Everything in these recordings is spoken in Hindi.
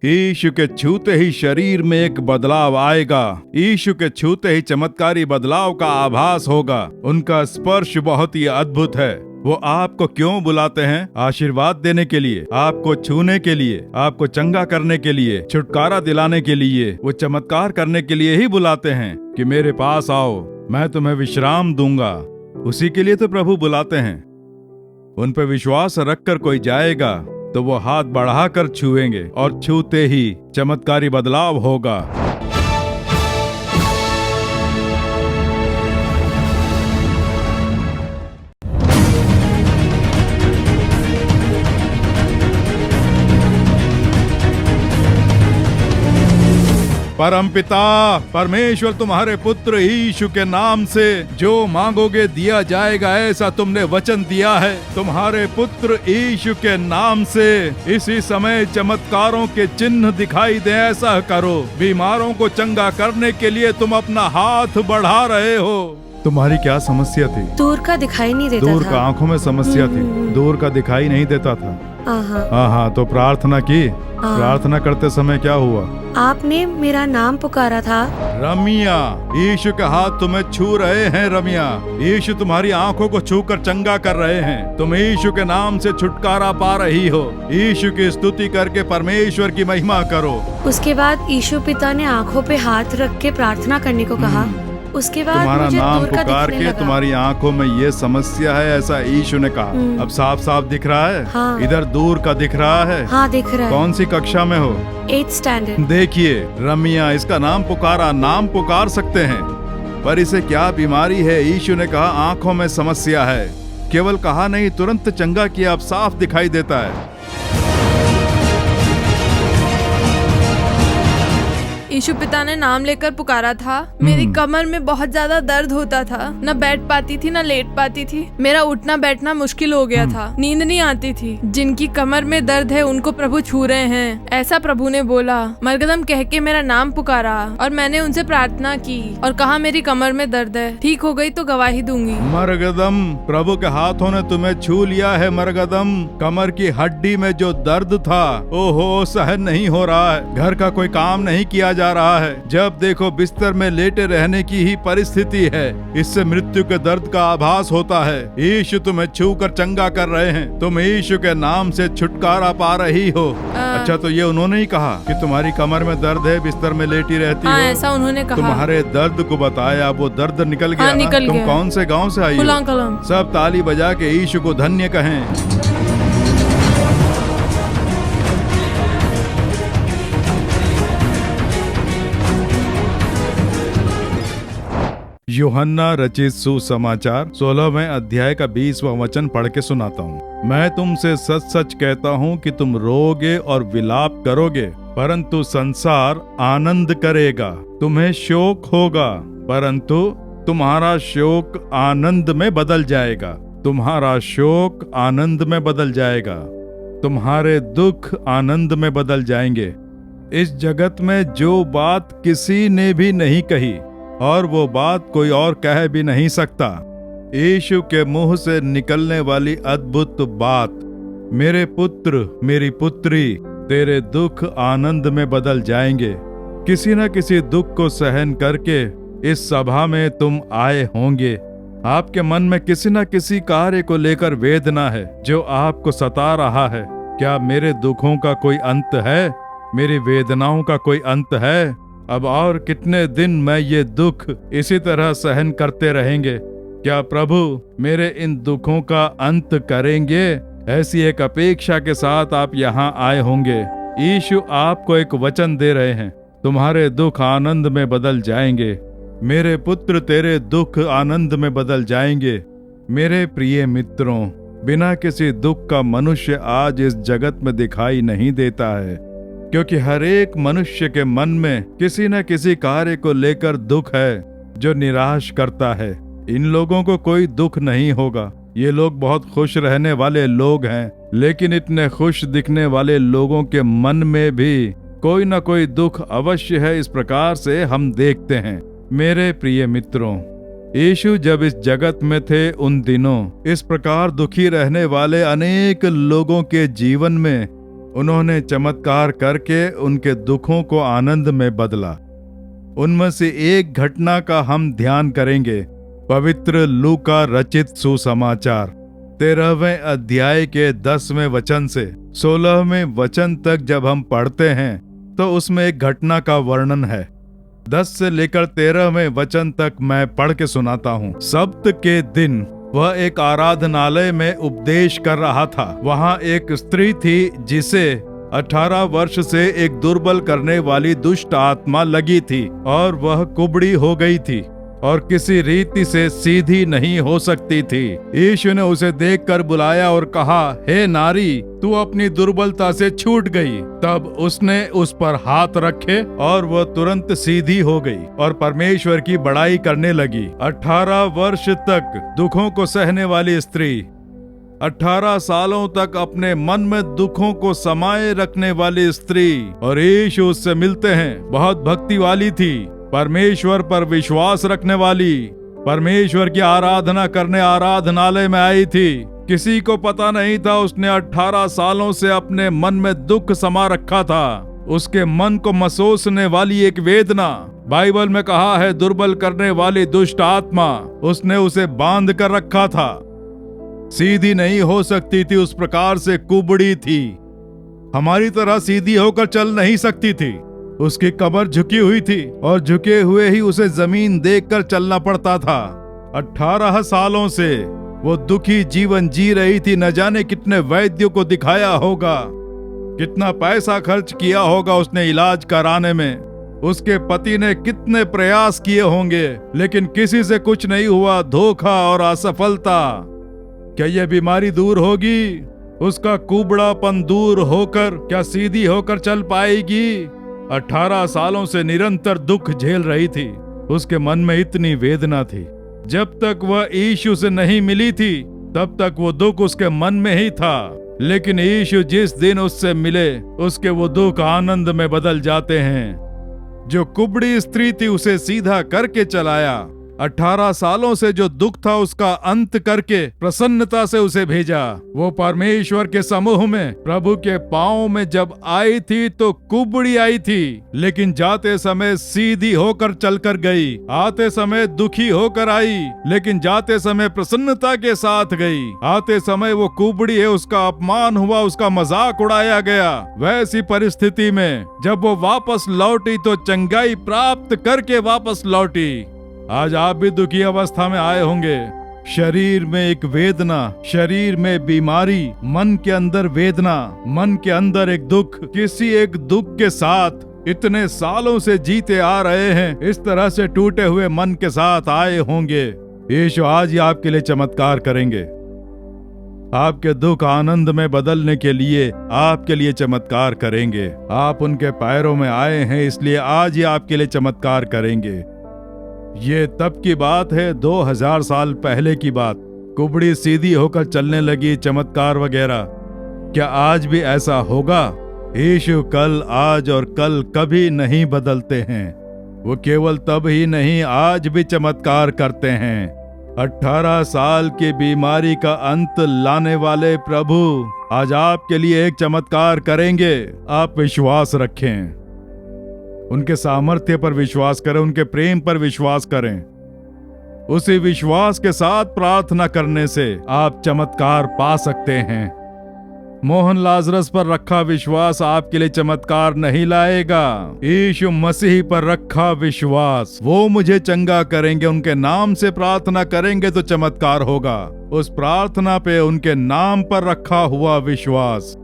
यीशु के छूते ही शरीर में एक बदलाव आएगा। यीशु के छूते ही चमत्कारी बदलाव का आभास होगा। उनका स्पर्श बहुत ही अद्भुत है। वो आपको क्यों बुलाते हैं? आशीर्वाद देने के लिए, आपको छूने के लिए, आपको चंगा करने के लिए, छुटकारा दिलाने के लिए, वो चमत्कार करने के लिए ही बुलाते हैं कि मेरे पास आओ, मैं तुम्हें विश्राम दूंगा। उसी के लिए तो प्रभु बुलाते हैं। उन पर विश्वास रखकर कोई जाएगा तो वो हाथ बढ़ाकर छुएंगे और छूते ही चमत्कारी बदलाव होगा। परमपिता परमेश्वर, तुम्हारे पुत्र यीशु के नाम से जो मांगोगे दिया जाएगा, ऐसा तुमने वचन दिया है। तुम्हारे पुत्र यीशु के नाम से इसी समय चमत्कारों के चिन्ह दिखाई दे, ऐसा करो। बीमारों को चंगा करने के लिए तुम अपना हाथ बढ़ा रहे हो। तुम्हारी क्या समस्या थी? दूर का दिखाई नहीं देता था। दूर का आंखों में समस्या थी, दूर का दिखाई नहीं देता था। हाँ, तो प्रार्थना की। प्रार्थना करते समय क्या हुआ? आपने मेरा नाम पुकारा था। रमिया, यीशु के हाथ तुम्हें छू रहे हैं। रमिया, यीशु तुम्हारी आंखों को छूकर चंगा कर रहे हैं। तुम यीशु के नाम से छुटकारा पा रही हो। यीशु की स्तुति करके परमेश्वर की महिमा करो। उसके बाद यीशु पिता ने आंखों पे हाथ रख के प्रार्थना करने को कहा। उसके बाद तुम्हारा मुझे नाम दूर का पुकार दिखने के लगा। तुम्हारी आंखों में ये समस्या है, ऐसा यीशु ने कहा। अब साफ साफ दिख रहा है। हाँ। इधर दूर का दिख रहा है। हाँ, दिख रहा है। कौन सी कक्षा में हो? 8th standard. देखिए रमिया, इसका नाम पुकारा, नाम पुकार सकते हैं, पर इसे क्या बीमारी है? यीशु ने कहा आंखों में समस्या है। केवल कहा नहीं, तुरंत चंगा किया। अब साफ दिखाई देता है। यीशु पिता ने नाम लेकर पुकारा था। मेरी कमर में बहुत ज्यादा दर्द होता था, न बैठ पाती थी न लेट पाती थी। मेरा उठना बैठना मुश्किल हो गया था, नींद नहीं आती थी। जिनकी कमर में दर्द है उनको प्रभु छू रहे हैं, ऐसा प्रभु ने बोला। मरगदम कह के मेरा नाम पुकारा और मैंने उनसे प्रार्थना की और कहा मेरी कमर में दर्द है, ठीक हो गई तो गवाही दूंगी। मरगदम, प्रभु के हाथों ने तुम्हें छू लिया है। मरगदम, कमर की हड्डी में जो दर्द था, ओहो, सहन नहीं हो रहा है। घर का कोई काम नहीं किया जा रहा है। जब देखो बिस्तर में लेटे रहने की ही परिस्थिति है। इससे मृत्यु के दर्द का आभास होता है। यीशु तुम्हें छूकर चंगा कर रहे हैं। तुम यीशु के नाम से छुटकारा पा रही हो। अच्छा, तो ये उन्होंने ही कहा कि तुम्हारी कमर में दर्द है, बिस्तर में लेटी रहती हो। ऐसा उन्होंने कहा। तुम्हारे दर्द को बताया, वो दर्द निकल गया। निकल तुम गया। कौन से गाँव से आई हो? सब ताली बजा के यीशु को धन्य कहें। यूहन्ना रचित सुसमाचार 16वें अध्याय का 20वां वचन पढ़ के सुनाता हूँ। मैं तुमसे सच सच कहता हूँ कि तुम रोगे और विलाप करोगे, परंतु संसार आनंद करेगा। तुम्हें शोक होगा, परंतु तुम्हारा शोक आनंद में बदल जाएगा। तुम्हारा शोक आनंद में बदल जाएगा। तुम्हारे दुख आनंद में बदल जाएंगे। इस जगत में जो बात किसी ने भी नहीं कही और वो बात कोई और कह भी नहीं सकता, यीशु के मुंह से निकलने वाली अद्भुत बात, मेरे पुत्र मेरी पुत्री, तेरे दुख आनंद में बदल जाएंगे। किसी न किसी दुख को सहन करके इस सभा में तुम आए होंगे। आपके मन में किसी न किसी कार्य को लेकर वेदना है जो आपको सता रहा है। क्या मेरे दुखों का कोई अंत है? मेरी वेदनाओं का कोई अंत है? अब और कितने दिन मैं ये दुख इसी तरह सहन करते रहेंगे? क्या प्रभु मेरे इन दुखों का अंत करेंगे? ऐसी एक अपेक्षा के साथ आप यहाँ आए होंगे। यीशु आपको एक वचन दे रहे हैं, तुम्हारे दुख आनंद में बदल जाएंगे। मेरे पुत्र, तेरे दुख आनंद में बदल जाएंगे। मेरे प्रिय मित्रों, बिना किसी दुख का मनुष्य आज इस जगत में दिखाई नहीं देता है, क्योंकि हर एक मनुष्य के मन में किसी न किसी कार्य को लेकर दुख है जो निराश करता है। इन लोगों को कोई दुख नहीं होगा। ये लोग बहुत खुश रहने वाले लोग हैं, लेकिन इतने खुश दिखने वाले लोगों के मन में भी कोई न कोई दुख अवश्य है। इस प्रकार से हम देखते हैं। मेरे प्रिय मित्रों, यीशु जब इस जगत में थे उन दिनों इस प्रकार दुखी रहने वाले अनेक लोगों के जीवन में उन्होंने चमत्कार करके उनके दुखों को आनंद में बदला। उनमें से एक घटना का हम ध्यान करेंगे। पवित्र लूका रचित सुसमाचार 13वें अध्याय के 10वें वचन से 16वें वचन तक जब हम पढ़ते हैं तो उसमें एक घटना का वर्णन है। 10 से लेकर 13वें वचन तक मैं पढ़ के सुनाता हूँ। सब्त के दिन वह एक आराधनालय में उपदेश कर रहा था। वहाँ एक स्त्री थी जिसे 18 वर्ष से एक दुर्बल करने वाली दुष्ट आत्मा लगी थी और वह कुबड़ी हो गई थी और किसी रीति से सीधी नहीं हो सकती थी। यीशु ने उसे देखकर बुलाया और कहा, हे नारी, तू अपनी दुर्बलता से छूट गई। तब उसने उस पर हाथ रखे और वह तुरंत सीधी हो गई और परमेश्वर की बड़ाई करने लगी। 18 वर्ष तक दुखों को सहने वाली स्त्री, 18 सालों तक अपने मन में दुखों को समाये रखने वाली स्त्री, और यीशु उससे मिलते हैं। बहुत भक्ति वाली थी, परमेश्वर पर विश्वास रखने वाली, परमेश्वर की आराधना करने आराधनालय में आई थी। किसी को पता नहीं था उसने 18 सालों से अपने मन में दुख समा रखा था। उसके मन को मसोसने वाली एक वेदना, बाइबल में कहा है दुर्बल करने वाली दुष्ट आत्मा, उसने उसे बांध कर रखा था। सीधी नहीं हो सकती थी, उस प्रकार से कुबड़ी थी। हमारी तरह सीधी होकर चल नहीं सकती थी। उसकी कमर झुकी हुई थी और झुके हुए ही उसे जमीन देखकर चलना पड़ता था। 18 सालों से वो दुखी जीवन जी रही थी। न जाने कितने वैद्यों को दिखाया होगा, कितना पैसा खर्च किया होगा उसने इलाज कराने में। उसके पति ने कितने प्रयास किए होंगे, लेकिन किसी से कुछ नहीं हुआ। धोखा और असफलता। क्या यह बीमारी दूर होगी? उसका कुबड़ापन दूर होकर क्या सीधी होकर चल पाएगी? 18 सालों से निरंतर दुख झेल रही थी। उसके मन में इतनी वेदना थी। जब तक वह यीशु से नहीं मिली थी तब तक वो दुख उसके मन में ही था, लेकिन यीशु जिस दिन उससे मिले उसके वो दुख आनंद में बदल जाते हैं। जो कुबड़ी स्त्री थी उसे सीधा करके चलाया। 18 सालों से जो दुख था उसका अंत करके प्रसन्नता से उसे भेजा। वो परमेश्वर के समूह में प्रभु के पांव में जब आई थी तो कुबड़ी आई थी, लेकिन जाते समय सीधी होकर चलकर गई। आते समय दुखी होकर आई, लेकिन जाते समय प्रसन्नता के साथ गई। आते समय वो कुबड़ी है, उसका अपमान हुआ, उसका मजाक उड़ाया गया। वैसी परिस्थिति में जब वो वापस लौटी तो चंगाई प्राप्त करके वापस लौटी। आज आप भी दुखी अवस्था में आए होंगे। शरीर में एक वेदना, शरीर में बीमारी, मन के अंदर वेदना, मन के अंदर एक दुख, किसी एक दुख के साथ इतने सालों से जीते आ रहे हैं। इस तरह से टूटे हुए मन के साथ आए होंगे। यीशु आज ही आपके लिए चमत्कार करेंगे। आपके दुख आनंद में बदलने के लिए आपके लिए चमत्कार करेंगे। आप उनके पैरों में आए हैं, इसलिए आज ही आपके लिए चमत्कार करेंगे। ये तब की बात है, 2000 साल पहले की बात। कुबड़ी सीधी होकर चलने लगी, चमत्कार वगैरह। क्या आज भी ऐसा होगा? यीशु कल, आज और कल कभी नहीं बदलते हैं। वो केवल तब ही नहीं, आज भी चमत्कार करते हैं। 18 साल की बीमारी का अंत लाने वाले प्रभु आज आपके लिए एक चमत्कार करेंगे। आप विश्वास रखें, उनके सामर्थ्य पर विश्वास करें, उनके प्रेम पर विश्वास करें। उसी विश्वास के साथ प्रार्थना करने से आप चमत्कार पा सकते हैं। मोहन लाजरस पर रखा विश्वास आपके लिए चमत्कार नहीं लाएगा। यीशु मसीह पर रखा विश्वास, वो मुझे चंगा करेंगे। उनके नाम से प्रार्थना करेंगे तो चमत्कार होगा। उस प्रार्थना पे उनके नाम पर रखा हुआ विश्वास।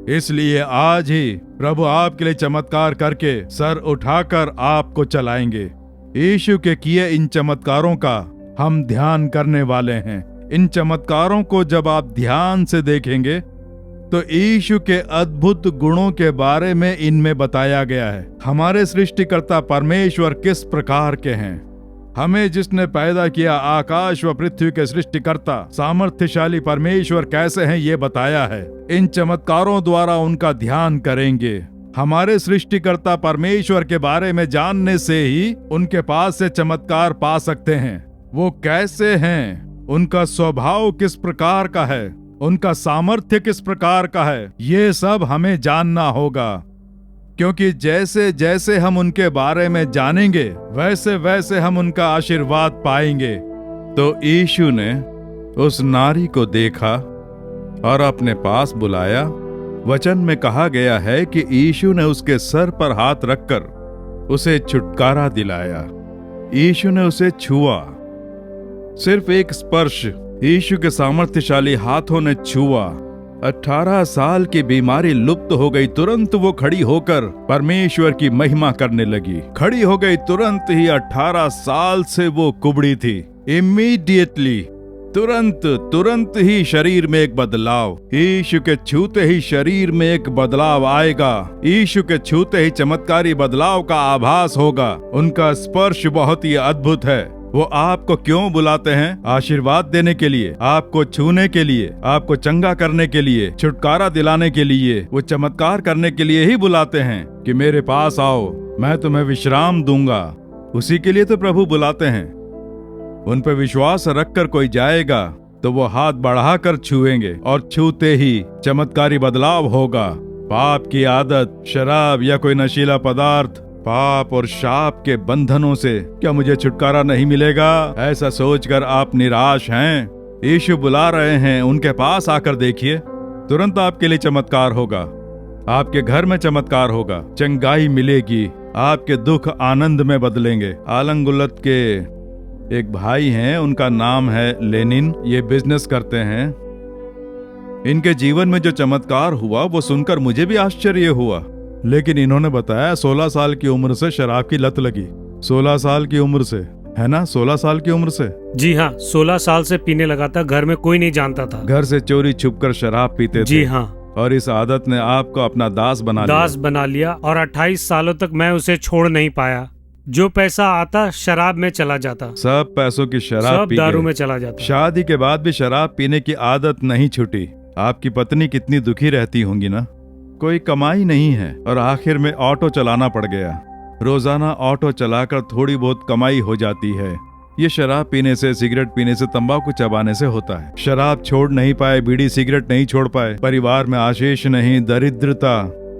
इसलिए आज ही प्रभु आपके लिए चमत्कार करके सर उठाकर आपको चलाएंगे। यीशु के किए इन चमत्कारों का हम ध्यान करने वाले हैं। इन चमत्कारों को जब आप ध्यान से देखेंगे तो यीशु के अद्भुत गुणों के बारे में इनमें बताया गया है। हमारे सृष्टिकर्ता परमेश्वर किस प्रकार के हैं, हमें जिसने पैदा किया, आकाश व पृथ्वी के सृष्टिकर्ता सामर्थ्यशाली परमेश्वर कैसे हैं, ये बताया है। इन चमत्कारों द्वारा उनका ध्यान करेंगे। हमारे सृष्टिकर्ता परमेश्वर के बारे में जानने से ही उनके पास से चमत्कार पा सकते हैं। वो कैसे हैं, उनका स्वभाव किस प्रकार का है, उनका सामर्थ्य किस प्रकार का है, ये सब हमें जानना होगा, क्योंकि जैसे जैसे हम उनके बारे में जानेंगे वैसे वैसे हम उनका आशीर्वाद पाएंगे। तो यीशु ने उस नारी को देखा और अपने पास बुलाया। वचन में कहा गया है कि यीशु ने उसके सर पर हाथ रखकर उसे छुटकारा दिलाया। यीशु ने उसे छुआ। सिर्फ एक स्पर्श यीशु के सामर्थ्यशाली हाथों ने छुआ। 18 साल की बीमारी लुप्त हो गई। तुरंत वो खड़ी होकर परमेश्वर की महिमा करने लगी। खड़ी हो गई। तुरंत ही 18 साल से वो कुबड़ी थी। इमीडिएटली, तुरंत ही शरीर में एक बदलाव। यीशु के छूते ही शरीर में एक बदलाव आएगा। यीशु के छूते ही चमत्कारी बदलाव का आभास होगा। उनका स्पर्श बहुत ही अद्भुत है। वो आपको क्यों बुलाते हैं? आशीर्वाद देने के लिए, आपको छूने के लिए, आपको चंगा करने के लिए, छुटकारा दिलाने के लिए, वो चमत्कार करने के लिए ही बुलाते हैं कि मेरे पास आओ, मैं तुम्हें विश्राम दूंगा। उसी के लिए तो प्रभु बुलाते हैं। उन पर विश्वास रखकर कोई जाएगा तो वो हाथ बढ़ाकर छुएंगे और छूते ही चमत्कारी बदलाव होगा। पाप की आदत, शराब या कोई नशीला पदार्थ, पाप और शाप के बंधनों से क्या मुझे छुटकारा नहीं मिलेगा? ऐसा सोचकर आप निराश हैं। यीशु बुला रहे हैं, उनके पास आकर देखिए। तुरंत आपके लिए चमत्कार होगा। आपके घर में चमत्कार होगा, चंगाई मिलेगी, आपके दुख आनंद में बदलेंगे। आलंगुलत के एक भाई हैं, उनका नाम है लेनिन। ये बिजनेस करते हैं। इनके जीवन में जो चमत्कार हुआ वो सुनकर मुझे भी आश्चर्य हुआ। लेकिन इन्होंने बताया 16 साल की उम्र से शराब की लत लगी। 16 साल की उम्र से, है ना? 16 साल की उम्र से। जी हाँ, 16 साल से पीने लगा था। घर में कोई नहीं जानता था। घर से चोरी छुपकर शराब पीते थे। जी हाँ। और इस आदत ने आपको अपना दास बना लिया। और 28 सालों तक मैं उसे छोड़ नहीं पाया। जो पैसा आता शराब में चला जाता। सब पैसों की शराब सब दारू में चला जाता। शादी के बाद भी शराब पीने की आदत नहीं छूटी। आपकी पत्नी कितनी दुखी रहती होंगी ना। कोई कमाई नहीं है और आखिर में ऑटो चलाना पड़ गया। रोजाना ऑटो चलाकर थोड़ी बहुत कमाई हो जाती है। ये शराब पीने से, सिगरेट पीने से, तंबाकू चबाने से होता है। शराब छोड़ नहीं पाए, बीड़ी सिगरेट नहीं छोड़ पाए, परिवार में आशीष नहीं, दरिद्रता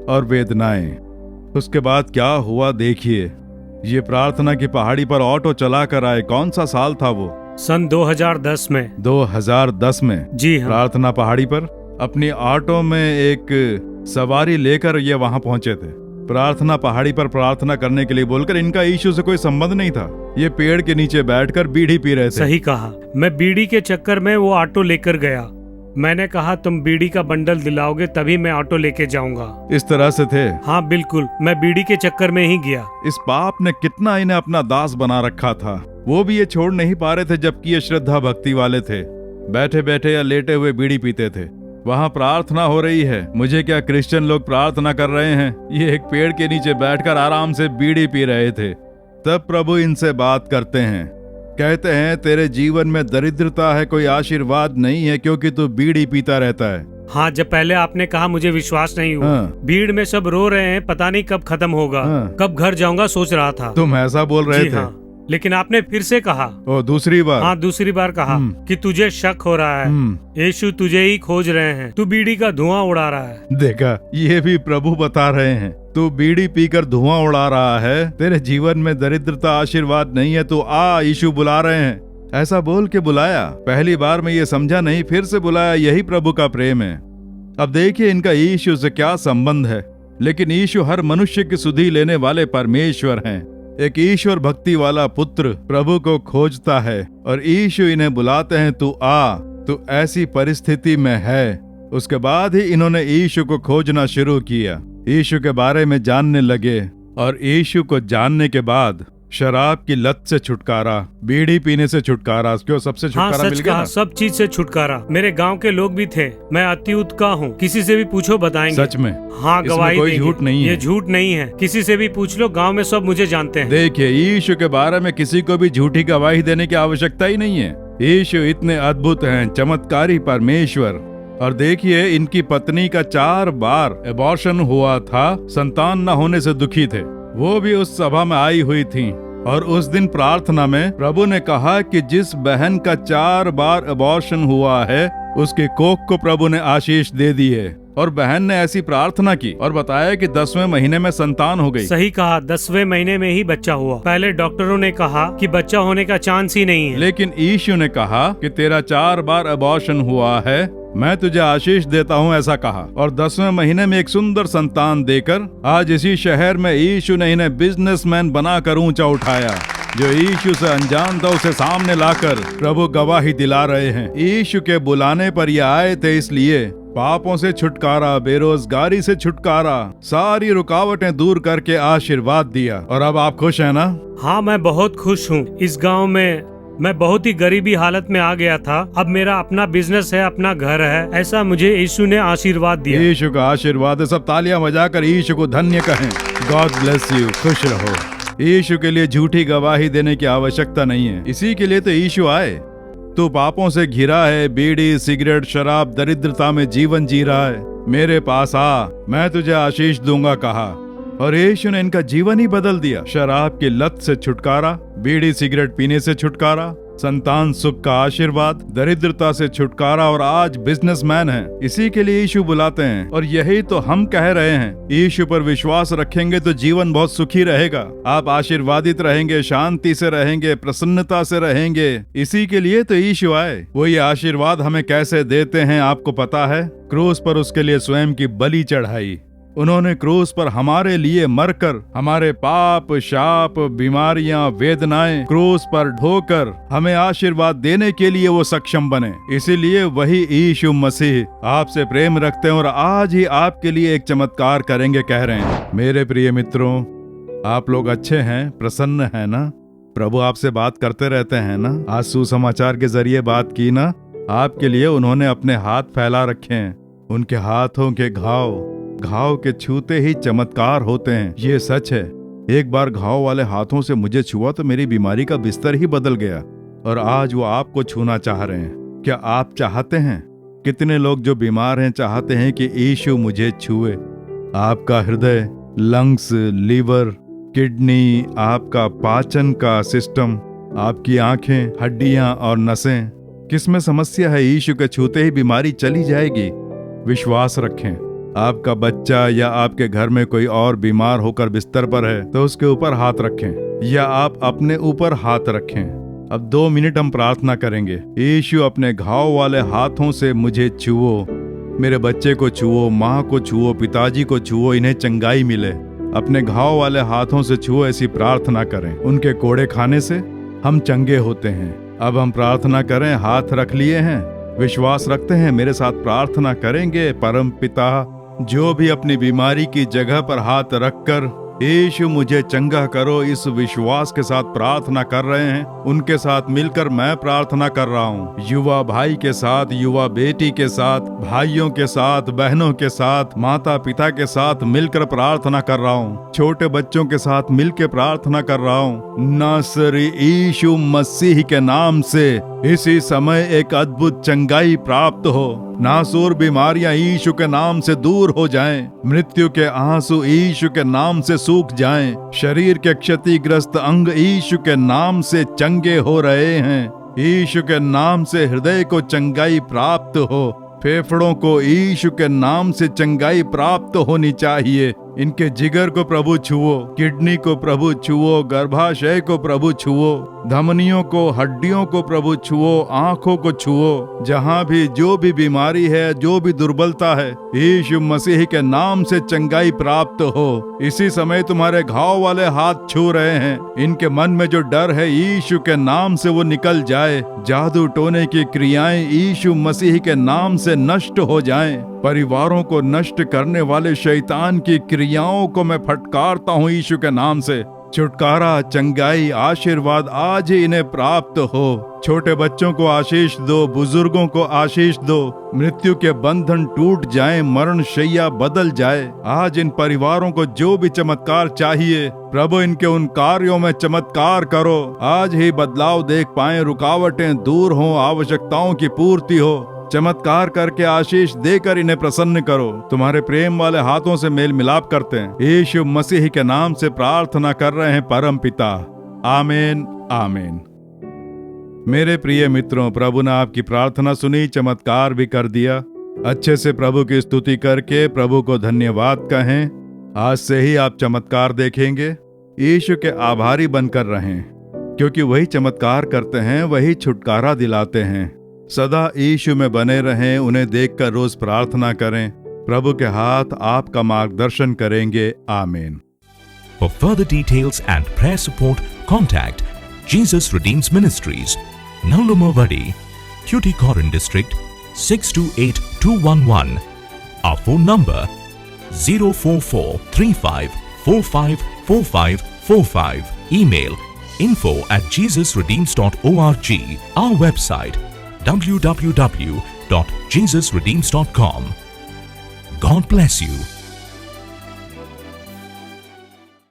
और वेदनाएं। उसके बाद क्या हुआ देखिए। ये प्रार्थना की पहाड़ी पर ऑटो चला कर आए। कौन सा साल था वो? सन 2010 में। 2010 में। जी हाँ। प्रार्थना पहाड़ी पर अपनी ऑटो में एक सवारी लेकर ये वहां पहुंचे थे। प्रार्थना पहाड़ी पर प्रार्थना करने के लिए बोलकर। इनका यीशु से कोई संबंध नहीं था। ये पेड़ के नीचे बैठकर बीड़ी पी रहे थे। सही कहा। मैं बीड़ी के चक्कर में वो ऑटो लेकर गया। मैंने कहा तुम बीड़ी का बंडल दिलाओगे तभी मैं ऑटो लेके जाऊंगा। इस तरह से थे। हाँ बिल्कुल, मैं बीड़ी के चक्कर में ही गया। इस पाप ने कितना इन्हें अपना दास बना रखा था। वो भी ये छोड़ नहीं पा रहे थे, जबकि ये श्रद्धा भक्ति वाले थे। बैठे बैठे या लेटे हुए बीड़ी पीते थे। वहाँ प्रार्थना हो रही है। मुझे क्या, क्रिश्चियन लोग प्रार्थना कर रहे हैं। ये एक पेड़ के नीचे बैठकर आराम से बीड़ी पी रहे थे। तब प्रभु इनसे बात करते हैं, कहते हैं तेरे जीवन में दरिद्रता है, कोई आशीर्वाद नहीं है, क्योंकि तू बीड़ी पीता रहता है। हाँ, जब पहले आपने कहा मुझे विश्वास नहीं हुआ। हाँ। भीड़ में सब रो रहे हैं, पता नहीं कब खत्म होगा। हाँ। कब घर जाऊंगा सोच रहा था। तुम ऐसा बोल रहे थे। हाँ। लेकिन आपने फिर से कहा। ओ, दूसरी बार? हाँ, दूसरी बार कहा कि तुझे शक हो रहा है, यीशु तुझे ही खोज रहे हैं, तू बीड़ी का धुआं उड़ा रहा है। देखा, ये भी प्रभु बता रहे हैं, तू बीड़ी पीकर धुआं उड़ा रहा है, तेरे जीवन में दरिद्रता आशीर्वाद नहीं है, तू आ, यीशु बुला रहे हैं। ऐसा बोल के बुलाया। पहली बार में ये समझा नहीं, फिर से बुलाया। यही प्रभु का प्रेम है। अब देखिए इनका यीशु से क्या संबंध है। लेकिन यीशु हर मनुष्य की सुधि लेने वाले परमेश्वर हैं। एक ईश्वर भक्ति वाला पुत्र प्रभु को खोजता है और यीशु इन्हें बुलाते हैं, तू आ, तू ऐसी परिस्थिति में है। उसके बाद ही इन्होंने यीशु को खोजना शुरू किया, यीशु के बारे में जानने लगे। और यीशु को जानने के बाद शराब की लत से छुटकारा, बीड़ी पीने से छुटकारा, क्यों सबसे छुटकारा मिल गया ना? सब चीज से छुटकारा। मेरे गांव के लोग भी थे। मैं अतिउत का हूँ, किसी से भी पूछो बताएंगे। सच में? हाँ, गवाही कोई देंगे। झूठ नहीं है। ये झूठ नहीं है, किसी से भी पूछ लो, गांव में सब मुझे जानते हैं। देखिए, यीशु के बारे में किसी को भी झूठी गवाही देने की आवश्यकता ही नहीं है। यीशु इतने अद्भुत हैं, चमत्कारी परमेश्वर। और देखिए, इनकी पत्नी का 4 बार एबॉर्शन हुआ था, संतान न होने से दुखी थे। वो भी उस सभा में आई हुई थी। और उस दिन प्रार्थना में प्रभु ने कहा कि जिस बहन का 4 बार एबॉर्शन हुआ है उसकी कोख को प्रभु ने आशीष दे दी है। और बहन ने ऐसी प्रार्थना की और बताया कि 10वें महीने में संतान हो गई। सही कहा, 10वें महीने में ही बच्चा हुआ। पहले डॉक्टरों ने कहा कि बच्चा होने का चांस ही नहीं है, लेकिन यीशु ने कहा कि तेरा 4 बार अबॉर्शन हुआ है, मैं तुझे आशीष देता हूँ, ऐसा कहा। और 10वें महीने में एक सुंदर संतान देकर आज इसी शहर में यीशु ने इन्हें बिजनेसमैन बनाकर ऊंचा उठाया। जो यीशु से अनजान था उसे सामने लाकर प्रभु गवाही दिला रहे हैं। यीशु के बुलाने पर ये आए थे, इसलिए पापों से छुटकारा, बेरोजगारी से छुटकारा, सारी रुकावटें दूर करके आशीर्वाद दिया। और अब आप खुश हैं ना? हाँ, मैं बहुत खुश हूँ। इस गांव में मैं बहुत ही गरीबी हालत में आ गया था, अब मेरा अपना बिजनेस है, अपना घर है, ऐसा मुझे यीशु ने आशीर्वाद दिया। यीशु का आशीर्वाद है। सब तालियां बजाकर यीशु को धन्य कहें। गॉड ब्लेस यू, खुश रहो। यीशु के लिए झूठी गवाही देने की आवश्यकता नहीं है, इसी के लिए तो यीशु आए। तू पापों से घिरा है, बीड़ी, सिगरेट, शराब, दरिद्रता में जीवन जी रहा है, मेरे पास आ, मैं तुझे आशीष दूंगा, कहा। और यीशु ने इनका जीवन ही बदल दिया। शराब की लत से छुटकारा, बीड़ी सिगरेट पीने से छुटकारा, संतान सुख का आशीर्वाद, दरिद्रता से छुटकारा, और आज बिजनेसमैन है। इसी के लिए यीशु बुलाते हैं और यही तो हम कह रहे हैं। यीशु पर विश्वास रखेंगे तो जीवन बहुत सुखी रहेगा। आप आशीर्वादित रहेंगे, शांति से रहेंगे, प्रसन्नता से रहेंगे। इसी के लिए तो यीशु आए। वो ये आशीर्वाद हमें कैसे देते हैं आपको पता है? क्रूस पर उसके लिए स्वयं की बलि चढ़ाई। उन्होंने क्रूस पर हमारे लिए मरकर हमारे पाप, शाप, बीमारियां, वेदनाएं क्रूस पर ढोकर हमें आशीर्वाद देने के लिए वो सक्षम बने। इसीलिए वही यीशु मसीह आपसे प्रेम रखते हैं और आज ही आपके लिए एक चमत्कार करेंगे, कह रहे हैं। मेरे प्रिय मित्रों, आप लोग अच्छे हैं, प्रसन्न हैं ना? प्रभु आपसे बात करते रहते हैं ना? आज सुसमाचार के जरिए बात की ना? आपके लिए उन्होंने अपने हाथ फैला रखे हैं। उनके हाथों के घाव के छूते ही चमत्कार होते हैं, ये सच है। एक बार घाव वाले हाथों से मुझे छुआ तो मेरी बीमारी का बिस्तर ही बदल गया, और आज वो आपको छूना चाह रहे हैं। क्या आप चाहते हैं? कितने लोग जो बीमार हैं चाहते हैं कि यीशु मुझे छुए। आपका हृदय, लंग्स, लीवर, किडनी, आपका पाचन का सिस्टम, आपकी आंखें, हड्डियां और नसें, किसमें समस्या है? यीशु के छूते ही बीमारी चली जाएगी। विश्वास रखें। आपका बच्चा या आपके घर में कोई और बीमार होकर बिस्तर पर है तो उसके ऊपर हाथ रखें, या आप अपने ऊपर हाथ रखें। अब 2 मिनट हम प्रार्थना करेंगे। यीशु, अपने घाव वाले हाथों से मुझे छुओ, मेरे बच्चे को छुओ, माँ को छुओ, पिताजी को छुओ, इन्हें चंगाई मिले। अपने घाव वाले हाथों से छुओ, ऐसी प्रार्थना करें। उनके कोड़े खाने से हम चंगे होते हैं। अब हम प्रार्थना करें। हाथ रख लिए हैं, विश्वास रखते हैं, मेरे साथ प्रार्थना करेंगे। परम पिता, जो भी अपनी बीमारी की जगह पर हाथ रखकर यीशु मुझे चंगा करो, इस विश्वास के साथ प्रार्थना कर रहे हैं, उनके साथ मिलकर मैं प्रार्थना कर रहा हूँ। युवा भाई के साथ, युवा बेटी के साथ, भाइयों के साथ, बहनों के साथ, माता पिता के साथ मिलकर प्रार्थना कर रहा हूँ। छोटे बच्चों के साथ मिलकर प्रार्थना कर रहा हूँ। नासरी यीशु मसीह के नाम से इसी समय एक अद्भुत चंगाई प्राप्त हो। नासूर बीमारियां यीशु के नाम से दूर हो जाएं। मृत्यु के आंसू यीशु के नाम से सूख जाएं। शरीर के क्षतिग्रस्त अंग यीशु के नाम से चंगे हो रहे हैं। यीशु के नाम से हृदय को चंगाई प्राप्त हो। फेफड़ों को यीशु के नाम से चंगाई प्राप्त होनी चाहिए। इनके जिगर को प्रभु छुओ, किडनी को प्रभु छुओ, गर्भाशय को प्रभु छुओ, धमनियों को, हड्डियों को प्रभु छुओ, आंखों को छुओ। जहां भी जो भी बीमारी है, जो भी दुर्बलता है, यीशु मसीह के नाम से चंगाई प्राप्त हो। इसी समय तुम्हारे घाव वाले हाथ छू रहे हैं। इनके मन में जो डर है, यीशु के नाम से वो निकल जाए। जादू टोने की क्रियाएं यीशु मसीह के नाम से नष्ट हो जाएं। परिवारों को नष्ट करने वाले शैतान की क्रियाओं को मैं फटकारता हूँ यीशु के नाम से। छुटकारा, चंगाई, आशीर्वाद आज ही इन्हें प्राप्त हो। छोटे बच्चों को आशीष दो, बुजुर्गों को आशीष दो। मृत्यु के बंधन टूट जाएं, मरण शैया बदल जाए। आज इन परिवारों को जो भी चमत्कार चाहिए, प्रभु इनके उन कार्यों में चमत्कार करो। आज ही बदलाव देख पाएं, रुकावटें दूर हों, आवश्यकताओं की पूर्ति हो। चमत्कार करके आशीष देकर इन्हें प्रसन्न करो। तुम्हारे प्रेम वाले हाथों से मेल मिलाप करते हैं। यीशु मसीह के नाम से प्रार्थना कर रहे हैं परम पिता। आमीन, आमीन। मेरे प्रिय मित्रों, प्रभु ने आपकी प्रार्थना सुनी, चमत्कार भी कर दिया। अच्छे से प्रभु की स्तुति करके प्रभु को धन्यवाद कहें। आज से ही आप चमत्कार देखेंगे। यीशु के आभारी बनकर रहें, क्योंकि वही चमत्कार करते हैं, वही छुटकारा दिलाते हैं। सदा यीशु में बने रहें, उन्हें देखकर रोज प्रार्थना करें। प्रभु के हाथ आपका मार्गदर्शन करेंगे। आमीन। For further details and prayer support, contact Jesus Redeems Ministries, Nallumavadi, Tuticorin District, 628211. Our phone number 04435454545. Email info@jesusredeems.org. Our website www.jesusredeems.com. God bless you.